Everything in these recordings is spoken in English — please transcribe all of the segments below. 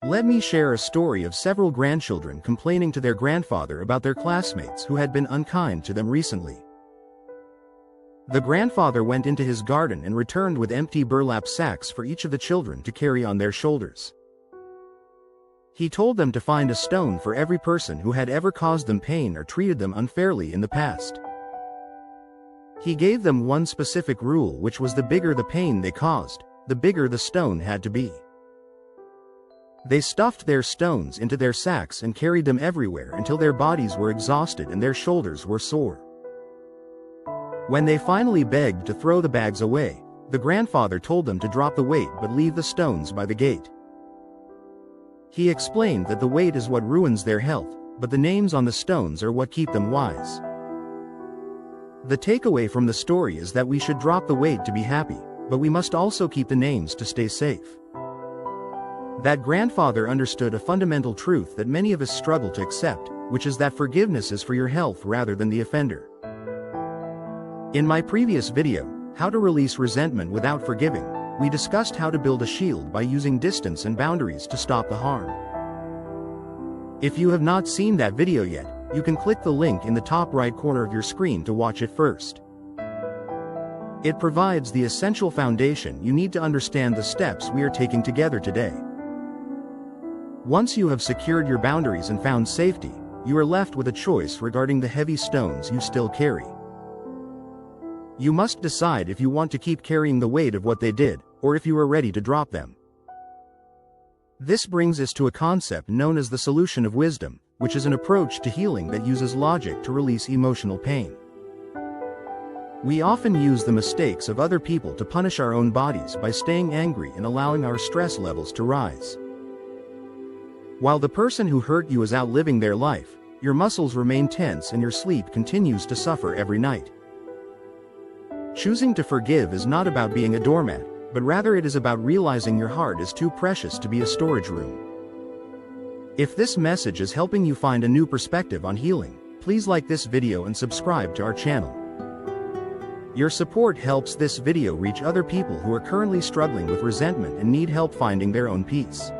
Let me share a story of several grandchildren complaining to their grandfather about their classmates who had been unkind to them recently. The grandfather went into his garden and returned with empty burlap sacks for each of the children to carry on their shoulders. He told them to find a stone for every person who had ever caused them pain or treated them unfairly in the past. He gave them one specific rule, which was the bigger the pain they caused, the bigger the stone had to be. They stuffed their stones into their sacks and carried them everywhere until their bodies were exhausted and their shoulders were sore. When they finally begged to throw the bags away, the grandfather told them to drop the weight but leave the stones by the gate. He explained that the weight is what ruins their health, but the names on the stones are what keep them wise. The takeaway from the story is that we should drop the weight to be happy, but we must also keep the names to stay safe. That grandfather understood a fundamental truth that many of us struggle to accept, which is that forgiveness is for your health rather than the offender. In my previous video, How to Release Resentment Without Forgiving, we discussed how to build a shield by using distance and boundaries to stop the harm. If you have not seen that video yet, you can click the link in the top right corner of your screen to watch it first. It provides the essential foundation you need to understand the steps we are taking together today. Once you have secured your boundaries and found safety, you are left with a choice regarding the heavy stones you still carry. You must decide if you want to keep carrying the weight of what they did, or if you are ready to drop them. This brings us to a concept known as the solution of wisdom, which is an approach to healing that uses logic to release emotional pain. We often use the mistakes of other people to punish our own bodies by staying angry and allowing our stress levels to rise. While the person who hurt you is out living their life, your muscles remain tense and your sleep continues to suffer every night. Choosing to forgive is not about being a doormat, but rather it is about realizing your heart is too precious to be a storage room. If this message is helping you find a new perspective on healing, please like this video and subscribe to our channel. Your support helps this video reach other people who are currently struggling with resentment and need help finding their own peace.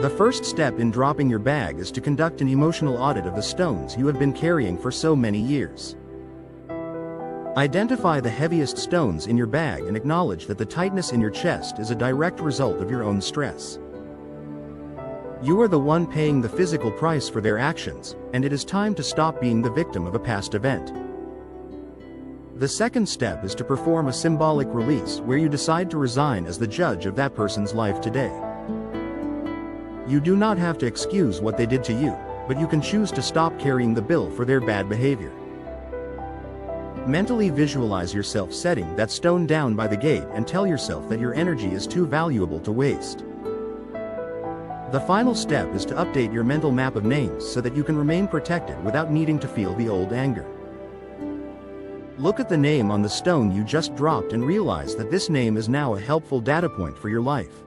The first step in dropping your bag is to conduct an emotional audit of the stones you have been carrying for so many years. Identify the heaviest stones in your bag and acknowledge that the tightness in your chest is a direct result of your own stress. You are the one paying the physical price for their actions, and it is time to stop being the victim of a past event. The second step is to perform a symbolic release where you decide to resign as the judge of that person's life today. You do not have to excuse what they did to you, but you can choose to stop carrying the bill for their bad behavior. Mentally visualize yourself setting that stone down by the gate and tell yourself that your energy is too valuable to waste. The final step is to update your mental map of names so that you can remain protected without needing to feel the old anger. Look at the name on the stone you just dropped and realize that this name is now a helpful data point for your life.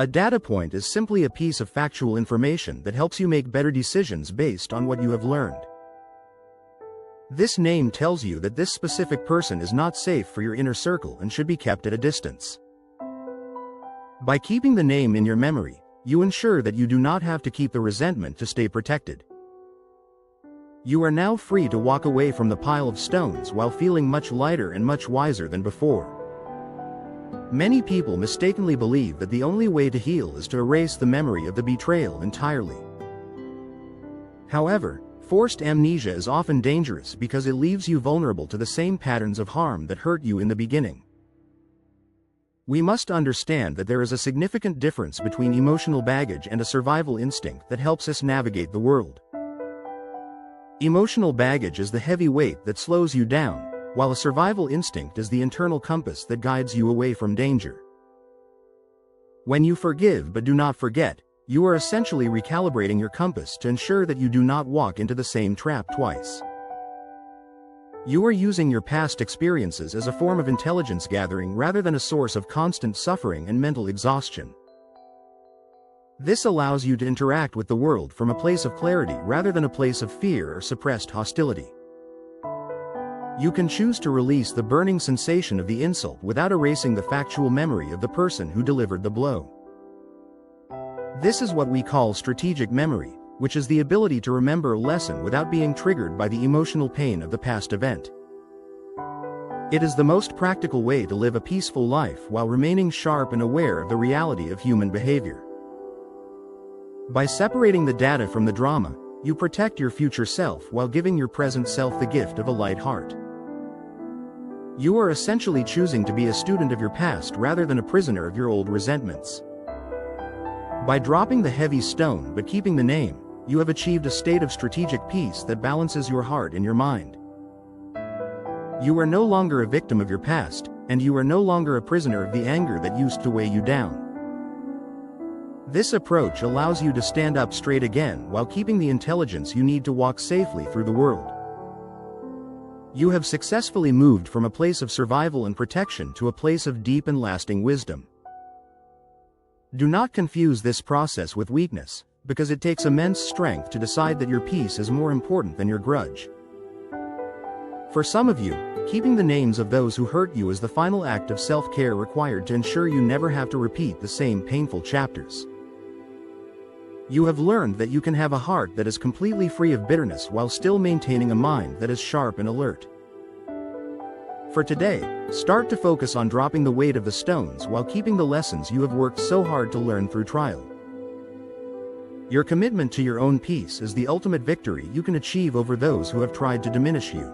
A data point is simply a piece of factual information that helps you make better decisions based on what you have learned. This name tells you that this specific person is not safe for your inner circle and should be kept at a distance. By keeping the name in your memory, you ensure that you do not have to keep the resentment to stay protected. You are now free to walk away from the pile of stones while feeling much lighter and much wiser than before. Many people mistakenly believe that the only way to heal is to erase the memory of the betrayal entirely. However, forced amnesia is often dangerous because it leaves you vulnerable to the same patterns of harm that hurt you in the beginning. We must understand that there is a significant difference between emotional baggage and a survival instinct that helps us navigate the world. Emotional baggage is the heavy weight that slows you down, while a survival instinct is the internal compass that guides you away from danger. When you forgive but do not forget, you are essentially recalibrating your compass to ensure that you do not walk into the same trap twice. You are using your past experiences as a form of intelligence gathering rather than a source of constant suffering and mental exhaustion. This allows you to interact with the world from a place of clarity rather than a place of fear or suppressed hostility. You can choose to release the burning sensation of the insult without erasing the factual memory of the person who delivered the blow. This is what we call strategic memory, which is the ability to remember a lesson without being triggered by the emotional pain of the past event. It is the most practical way to live a peaceful life while remaining sharp and aware of the reality of human behavior. By separating the data from the drama, you protect your future self while giving your present self the gift of a light heart. You are essentially choosing to be a student of your past rather than a prisoner of your old resentments. By dropping the heavy stone but keeping the name, you have achieved a state of strategic peace that balances your heart and your mind. You are no longer a victim of your past, and you are no longer a prisoner of the anger that used to weigh you down. This approach allows you to stand up straight again while keeping the intelligence you need to walk safely through the world. You have successfully moved from a place of survival and protection to a place of deep and lasting wisdom. Do not confuse this process with weakness, because it takes immense strength to decide that your peace is more important than your grudge. For some of you, keeping the names of those who hurt you is the final act of self-care required to ensure you never have to repeat the same painful chapters. You have learned that you can have a heart that is completely free of bitterness while still maintaining a mind that is sharp and alert. For today, start to focus on dropping the weight of the stones while keeping the lessons you have worked so hard to learn through trial. Your commitment to your own peace is the ultimate victory you can achieve over those who have tried to diminish you.